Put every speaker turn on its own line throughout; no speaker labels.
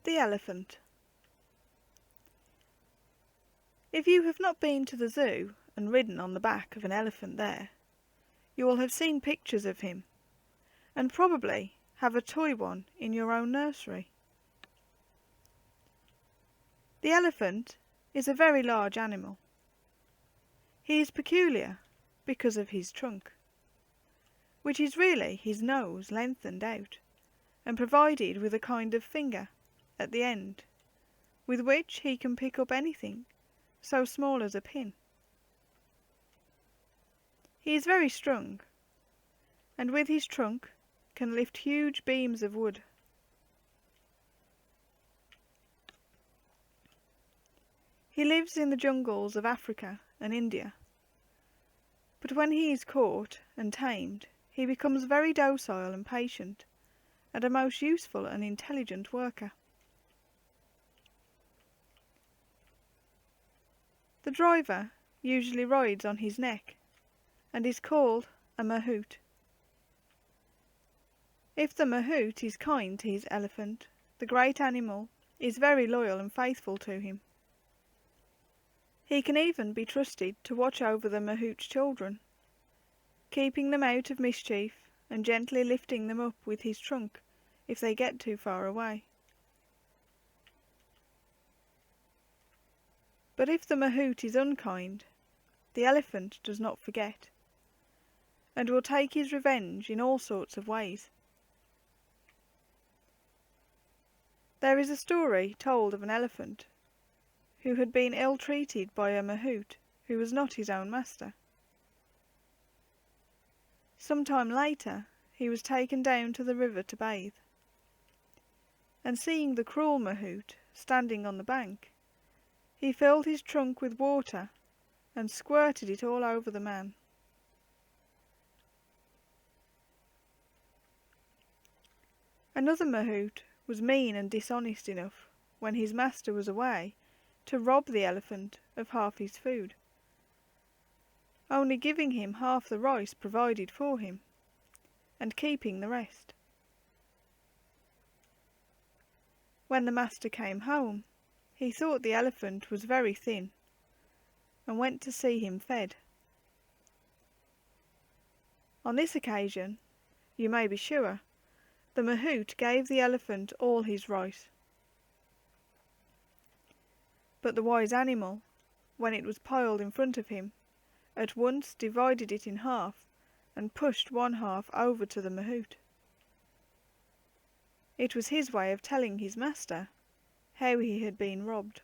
The elephant. If you have not been to the zoo and ridden on the back of an elephant there, you will have seen pictures of him, and probably have a toy one in your own nursery. The elephant is a very large animal. He is peculiar because of his trunk, which is really his nose lengthened out and provided with a kind of finger at the end, with which he can pick up anything so small as a pin. He is very strong, and with his trunk can lift huge beams of wood. He lives in the jungles of Africa and India, but when he is caught and tamed, he becomes very docile and patient, and a most useful and intelligent worker. The driver usually rides on his neck, and is called a mahout. If the mahout is kind to his elephant, the great animal is very loyal and faithful to him. He can even be trusted to watch over the mahout's children, keeping them out of mischief and gently lifting them up with his trunk if they get too far away. But if the mahout is unkind, the elephant does not forget, and will take his revenge in all sorts of ways. There is a story told of an elephant who had been ill-treated by a mahout who was not his own master. Some time later he was taken down to the river to bathe, and seeing the cruel mahout standing on the bank, he filled his trunk with water and squirted it all over the man. Another mahout was mean and dishonest enough, when his master was away, to rob the elephant of half his food, only giving him half the rice provided for him, and keeping the rest. When the master came home, he thought the elephant was very thin, and went to see him fed. On this occasion, you may be sure, the mahout gave the elephant all his rice. But the wise animal, when it was piled in front of him, at once divided it in half and pushed one half over to the mahout. It was his way of telling his master how he had been robbed.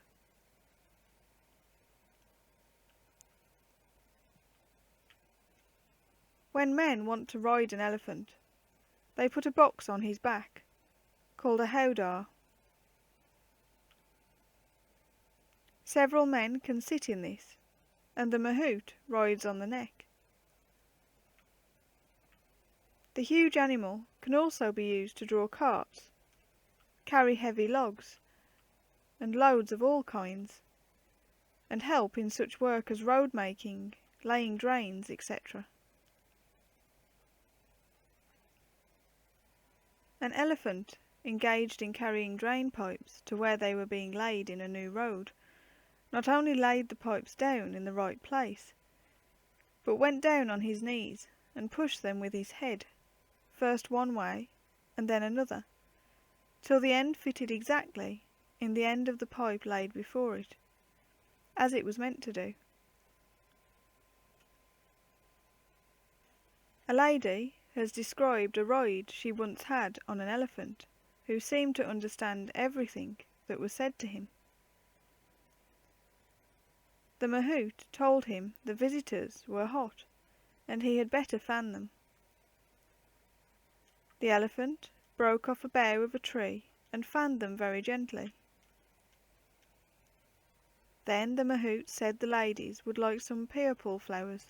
When men want to ride an elephant, they put a box on his back, called a howdah. Several men can sit in this, and the mahout rides on the neck. The huge animal can also be used to draw carts, carry heavy logs, and loads of all kinds, and help in such work as road making, laying drains, etc. An elephant engaged in carrying drain pipes to where they were being laid in a new road not only laid the pipes down in the right place, but went down on his knees and pushed them with his head, first one way and then another, till the end fitted exactly in the end of the pipe laid before it, as it was meant to do. A lady has described a ride she once had on an elephant, who seemed to understand everything that was said to him. The mahout told him the visitors were hot, and he had better fan them. The elephant broke off a bough of a tree and fanned them very gently. Then the mahout said the ladies would like some purple flowers,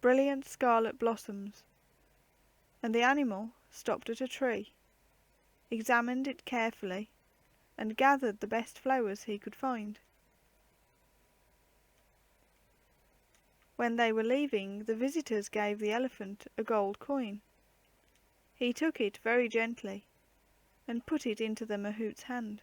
brilliant scarlet blossoms, and the animal stopped at a tree, examined it carefully, and gathered the best flowers he could find. When they were leaving, the visitors gave the elephant a gold coin. He took it very gently, and put it into the mahout's hand.